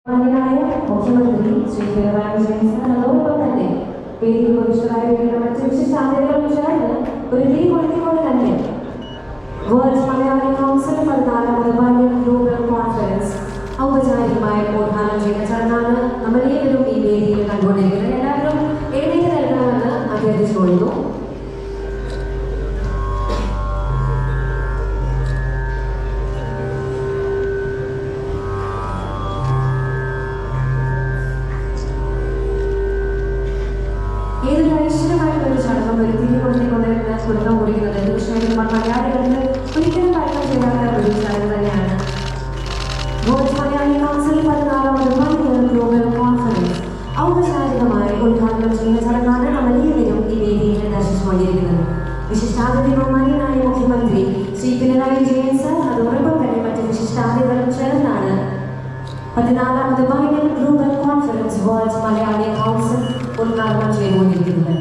മാന്യനായ മുഖ്യമന്ത്രി ശ്രീ പിണറായി വിജയൻ സാർ അതോടൊപ്പം തന്നെ വേദിയിൽ ഉപവിഷ്ടരായ മറ്റ് വിശിഷ്ടാതിഥികളും ചേർന്ന് ഒരു തീ കൊളുത്തിക്കൊണ്ട് തന്നെ വേൾഡ് മലയാളി കൗൺസിൽ 14ാമത് വനിതാ ഗ്ലോബൽ കോൺഫറൻസ് ഔപചാരികമായി ഉദ്ഘാടനം ചെയ്യുന്ന ചടങ്ങാണ് നമ്മൾ ഏവരും ഈ വേദിയിൽ കണ്ടുകൊണ്ടിരിക്കുന്നത്. എല്ലാവരും എഴുന്നേറ്റ് നൽകണമെന്ന് അഭ്യർത്ഥിച്ചുകൊള്ളുന്നു. ഏതൊരു ഐശ്വര്യമായിട്ടുള്ള ചടങ്ങും ഒരു തിരി കൊടുത്തിക്കൊണ്ടിരുന്ന കുടുംബം കുടിക്കുന്നത് തീർച്ചയായിട്ടും മലയാളികൾക്ക് ഒരിക്കലും കാര്യങ്ങൾ ചെയ്യാത്ത ഒരു ചടങ്ങ് തന്നെയാണ്. വേൾഡ് മലയാളി കൗൺസിൽ 14ാമത് വനിതാ ഗ്ലോബൽ കോൺഫറൻസ് ഔപചാരികമായി ഉദ്ഘാടനം ചെയ്യുന്ന ചടങ്ങാണ് നമ്മൾ ഏവരും ഈ വേദിയിൽ ദർശിച്ചുകൊണ്ടിരിക്കുന്നത്. വിശിഷ്ടാതിഥി ബഹുമാന്യനായ മുഖ്യമന്ത്രി ശ്രീ പിണറായി വിജയൻ സാർ അതോടൊപ്പം തന്നെ മറ്റ് വിശിഷ്ടാതിഥികളും ചേർന്നാണ് 14ാമത് വനിതാ global conference world Malayali council ഉദ്ഘാടനം ചെയ്തുകൊണ്ടിരിക്കുന്നത്.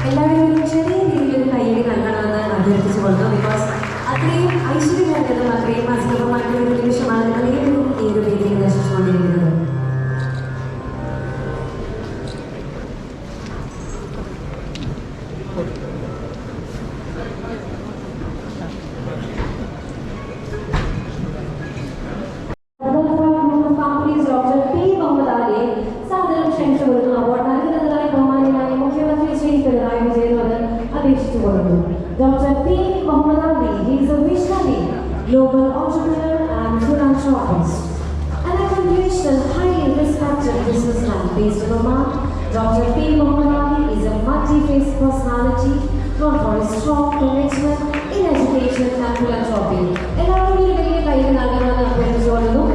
എല്ലാവരും ചെറിയ രീതിയിൽ കയ്യടി നൽകണമെന്ന് അഭ്യർത്ഥിച്ചുകൊണ്ടു. ബിക്കോസ് അത്രയും ഐശ്വര്യമായിട്ടും അത്രയും അസുഖമായിട്ടുള്ള ഒരു നിമിഷമാണ് നമ്മളേവരും ഈ ഒരു രീതിയിൽ ദർശിച്ചുകൊണ്ടിരിക്കുന്നത്. ഡോക്ടർ പി മുഹമ്മദ് അലി സാദരം ക്ഷണിച്ചു കൊടുക്കുന്ന അവാർഡ് നൽകുന്നതിനായി ബഹുമാന്യനായ മുഖ്യമന്ത്രി Shri Pinarayi Vijayan അപേക്ഷിച്ചുകൊള്ളുന്നു. Dr. P. Muhammad Ali, he is a visionary, global entrepreneur and philanthropist. An accomplished and highly respected businessman based in Oman, Dr. P. Muhammad Ali is a multi-faced personality known for his strong commitment in education and philanthropy. എല്ലാവരും ഈ വലിയ കയ്യിൽ നൽകണമെന്ന് അഭ്യർത്ഥിച്ചുകൊള്ളുന്നു.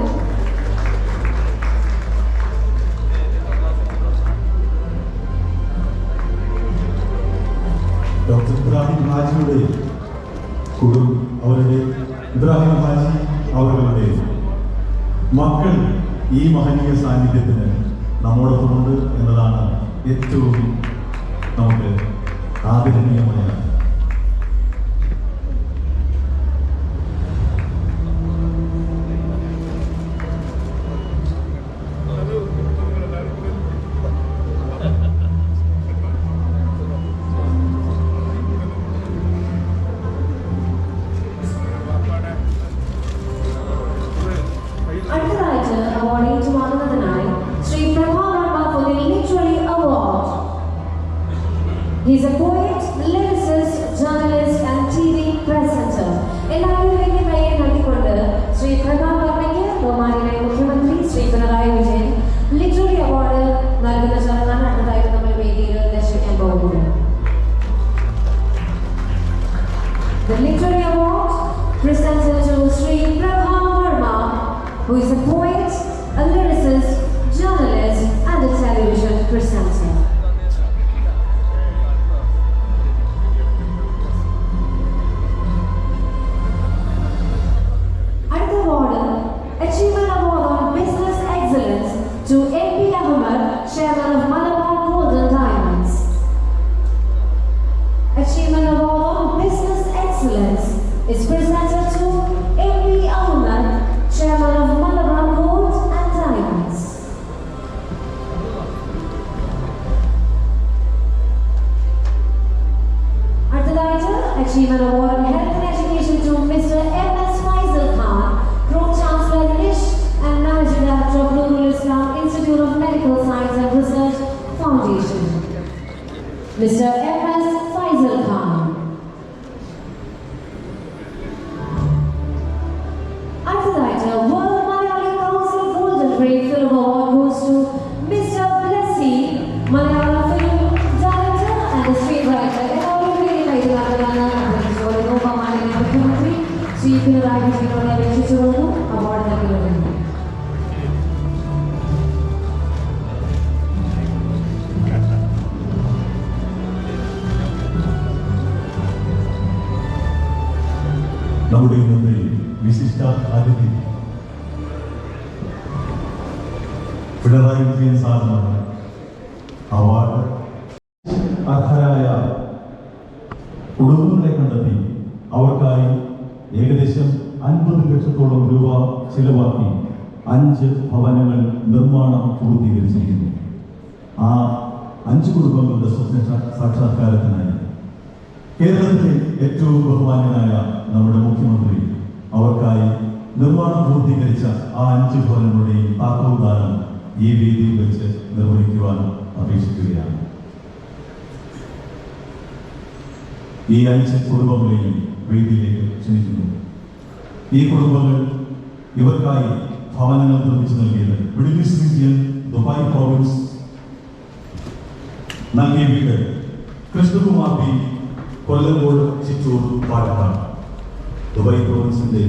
Doctor Ibrahim ഹാജിയുടെ അവരുടെ ഇബ്രാഹിം ഹാജി അവരുടെ മക്കൾ ഈ മഹനീയ സാന്നിധ്യത്തിന് നമ്മോടൊപ്പമുണ്ട് എന്നതാണ് ഏറ്റവും നമുക്ക് ആദരണീയമായ. അടുത്തതായിട്ട് അവാർഡ് ഏറ്റുവാങ്ങുന്നതിനായി Shri Prabha Varma for the Literary Award. He is a poet, lyricist, journalist and TV presenter. എല്ലാവരും വലിയ കയ്യെ നൽകിക്കൊണ്ട് ശ്രീ പ്രഭാ വർമ്മയ്ക്ക് ബഹുമാന്യനായ മുഖ്യമന്ത്രി ശ്രീ പിണറായി വിജയൻ ലിറ്റററി അവാർഡ് നൽകുന്ന ചടങ്ങാണ് അടുത്തതായിട്ട് നമ്മൾ വേദിയിൽ ദർശിക്കാൻ പോകുന്നത്. The Literary Award presented to Sri Prabha Verma, who is a poet, a lyricist, journalist and a television presenter. അടുത്ത award Achievement Award on Business Excellence to MP Ahmed, Chairman of Malabar Gold and Diamonds. Achievement Award on Business Excellence is presented to MP Ahmed, Chairman of Malabar Gold and Diamonds. അടുത്തതായിട്ട് Achievement Award on Health and Education to Mr. M.S. Faisal Khan, Pro-Chancellor Nish and Managing Director of Nurul Islam Institute of Medical Science and Research Foundation. Mr. M.S. Faisal Khan. அடுத்தതായിട്ട് World Malayali Council Golden Ray Film Award goes to Mr. Blessy, Malayalam film director and screenwriter. എല്ലാവരും വലിയ കൈ നൽകാനാണ് അഭ്യർത്ഥിച്ചുകൊള്ളുന്നു. നമ്മുടെ ഇന്നത്തെ വിശിഷ്ട അതിഥി പിണറായി വിജയൻ സാറിന് award അർഹരായ കുടുംബങ്ങളെ കണ്ടെത്തി അവർക്കായി ഏകദേശം 50 ലക്ഷത്തോളം രൂപ ചിലവാക്കി 5 ഭവനങ്ങൾ നിർമ്മാണം പൂർത്തീകരിച്ചിരിക്കുന്നു. ആ 5 കുടുംബങ്ങളുടെ സ്വപ്ന സാക്ഷാത്കാരത്തിനായി കേരളത്തിലെ ഏറ്റവും ബഹുമാന്യനായ നമ്മുടെ മുഖ്യമന്ത്രി അവർക്കായി നിർമ്മാണം പൂർത്തീകരിച്ച ആ 5 ഭവനങ്ങളുടെയും താക്കോൽദാനം ഈ വേദിയിൽ വെച്ച് നിർവഹിക്കുവാൻ അപേക്ഷിക്കുകയാണ്. ഈ 5 കുടുംബങ്ങളെയും വേദിയിലേക്ക് ക്ഷണിക്കുന്നു. ഈ കുടുംബങ്ങൾ ഇവർക്കായി ഭവനങ്ങൾ നിർമ്മിച്ചു നൽകിയത് middle east region Dubai province നൽകിയ വീട് കൃഷ്ണകുമാർ പി, കൊല്ലങ്കോട്, ചിറ്റൂർ, പാലക്കാട്. ദുബായ് പ്രോവിൻസിന്റെ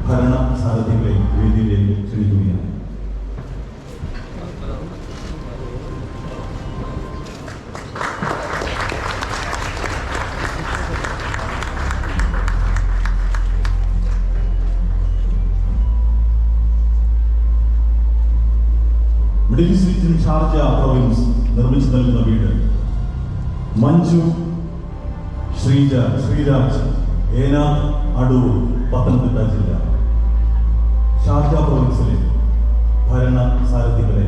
ഭരണ സാരഥികളെ വേദിയിലേക്ക് ക്ഷണിക്കുകയാണ്. Middle east region Sharjah province നിർമ്മിച്ചു നൽകുന്ന വീട് മഞ്ജു, ശ്രീജ, ശ്രീരാജ്, ഏനാഥ്, അടൂർ, പത്തനംതിട്ട ജില്ല. ഷാർജ പ്രോവിൻസിലെ ഭരണ സാരഥികളെ